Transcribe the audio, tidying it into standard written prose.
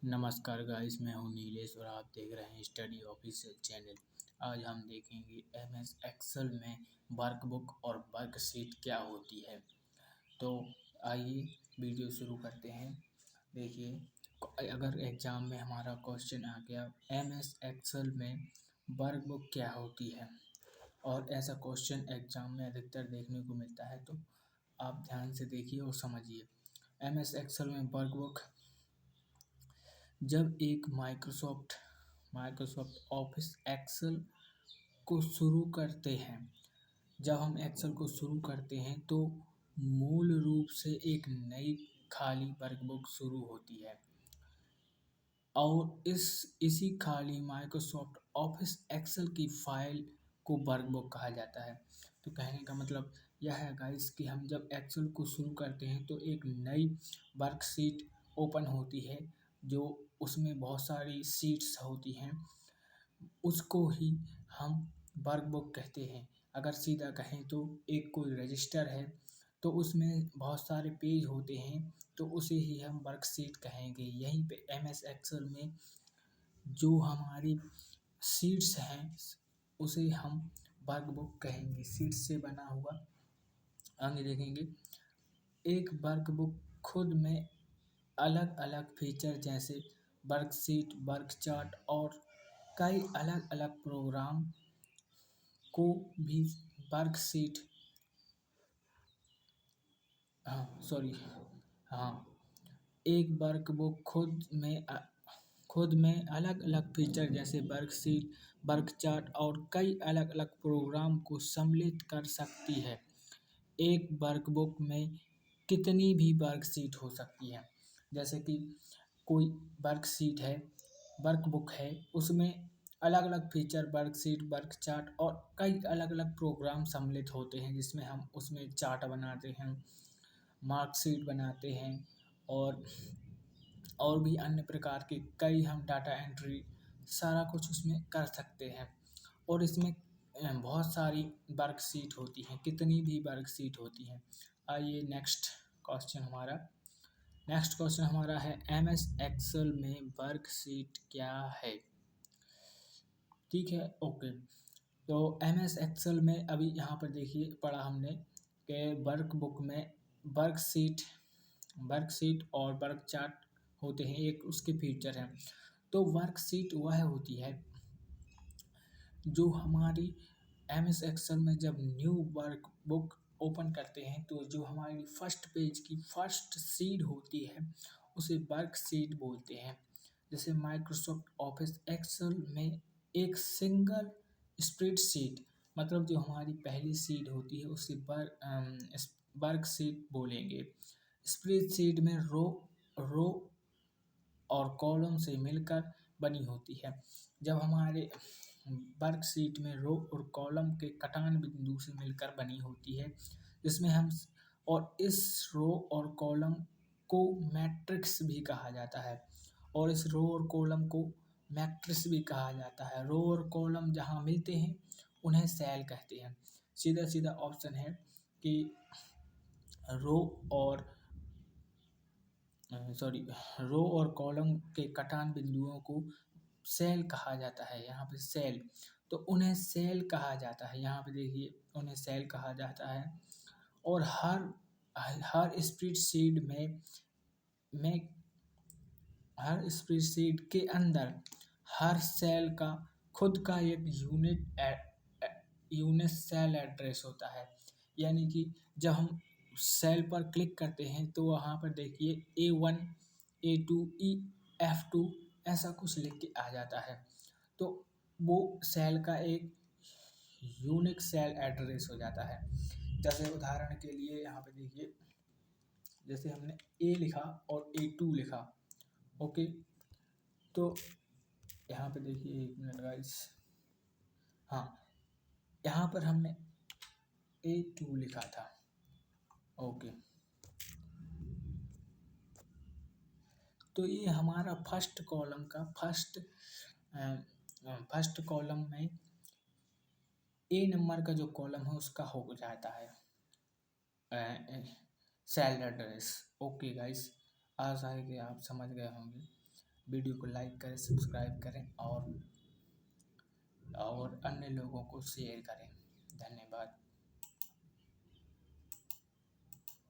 नमस्कार गाइस, मैं हूं नीलेश और आप देख रहे हैं स्टडी ऑफिशियल चैनल। आज हम देखेंगे एमएस एक्सेल में वर्कबुक और वर्कशीट क्या होती है। तो आइए वीडियो शुरू करते हैं। देखिए, अगर एग्ज़ाम में हमारा क्वेश्चन आ गया एमएस एक्सेल में वर्कबुक क्या होती है और ऐसा क्वेश्चन एग्ज़ाम में अधिकतर देखने को मिलता है, तो आप ध्यान से देखिए और समझिए। एमएस एक्सेल में वर्कबुक जब एक माइक्रोसॉफ्ट ऑफिस एक्सेल को शुरू करते हैं जब हम एक्सेल को शुरू करते हैं तो मूल रूप से एक नई खाली वर्कबुक शुरू होती है और इसी खाली माइक्रोसॉफ्ट ऑफिस एक्सेल की फाइल को वर्कबुक कहा जाता है। तो कहने का मतलब यह है गाइस कि हम जब एक्सेल को शुरू करते हैं तो एक नई वर्कशीट ओपन होती है, जो उसमें बहुत सारी शीट्स होती हैं, उसको ही हम वर्कबुक कहते हैं। अगर सीधा कहें तो एक कोई रजिस्टर है तो उसमें बहुत सारे पेज होते हैं, तो उसे ही हम वर्कशीट कहेंगे। यहीं पे एमएस एक्सेल में जो हमारी शीट्स हैं उसे हम वर्कबुक कहेंगे। शीट्स से बना हुआ आगे देखेंगे। एक वर्कबुक खुद में अलग अलग फीचर जैसे वर्कशीट, वर्क चार्ट और कई अलग अलग प्रोग्राम को भी वर्कशीट हाँ एक वर्कबुक खुद में अलग अलग फीचर जैसे वर्कशीट, वर्क चार्ट और कई अलग अलग प्रोग्राम को सम्मिलित कर सकती है। एक वर्कबुक में कितनी भी वर्कशीट हो सकती है। जैसे कि कोई वर्कशीट है, वर्कबुक है, उसमें अलग अलग फीचर वर्कशीट, वर्क चार्ट और कई अलग अलग प्रोग्राम सम्मिलित होते हैं, जिसमें हम उसमें चार्ट बनाते हैं, मार्कशीट बनाते हैं और भी अन्य प्रकार के कई हम डाटा एंट्री सारा कुछ उसमें कर सकते हैं। और इसमें बहुत सारी वर्कशीट होती हैं, कितनी भी वर्कशीट होती हैं। आइए नेक्स्ट क्वेश्चन हमारा है एमएस एक्सेल में वर्कशीट क्या है। ठीक है, ओके। तो एमएस एक्सेल में अभी यहाँ पर देखिए पढ़ा हमने कि वर्कबुक में वर्कशीट वर्कशीट और वर्क चार्ट होते हैं, एक उसके फीचर हैं। तो वर्कशीट वह होती है जो हमारी एमएस एक्सेल में जब न्यू वर्कबुक ओपन करते हैं तो जो हमारी फर्स्ट पेज की फर्स्ट शीट होती है उसे वर्कशीट बोलते हैं। जैसे माइक्रोसॉफ्ट ऑफिस एक्सेल में एक सिंगल स्प्रेडशीट, मतलब जो हमारी पहली शीट होती है उसे वर्कशीट बोलेंगे। स्प्रेडशीट में रो और कॉलम से मिलकर बनी होती है। जब हमारे वर्कशीट में रो और कॉलम के कटान बिंदु से मिलकर बनी होती है, जिसमें हम और इस रो और कॉलम को मैट्रिक्स भी कहा जाता है और इस रो और कॉलम को मैट्रिक्स भी कहा जाता है। रो और कॉलम जहाँ मिलते हैं उन्हें सेल कहते हैं। सीधा सीधा ऑप्शन है कि रो और रो और कॉलम के कटान बिंदुओं को सेल कहा जाता है। यहाँ पे सेल, तो उन्हें सेल कहा जाता है। यहाँ पे देखिए उन्हें सेल कहा जाता है। और हर स्प्रेडशीट में हर स्प्रेडशीट के अंदर हर सेल का खुद का एक यूनिक सेल एड्रेस होता है। यानी कि जब हम सेल पर क्लिक करते हैं तो वहाँ पर देखिए A1, A2, F2 ऐसा कुछ लिख के आ जाता है। तो वो सेल का एक यूनिक सेल एड्रेस हो जाता है। जैसे उदाहरण के लिए यहाँ पे देखिए, जैसे हमने A लिखा और A2 लिखा, ओके। तो यहाँ पे देखिए, एक मिनट गाइस, हाँ, यहाँ पर हमने A2 लिखा था, ओके। तो ये हमारा फर्स्ट कॉलम का फर्स्ट कॉलम में ए नंबर का जो कॉलम है उसका हो जाता है सेल एड्रेस। ओके गाइस, आशा है कि आप समझ गए होंगे। वीडियो को लाइक करें, सब्सक्राइब करें और अन्य लोगों को शेयर करें। धन्यवाद।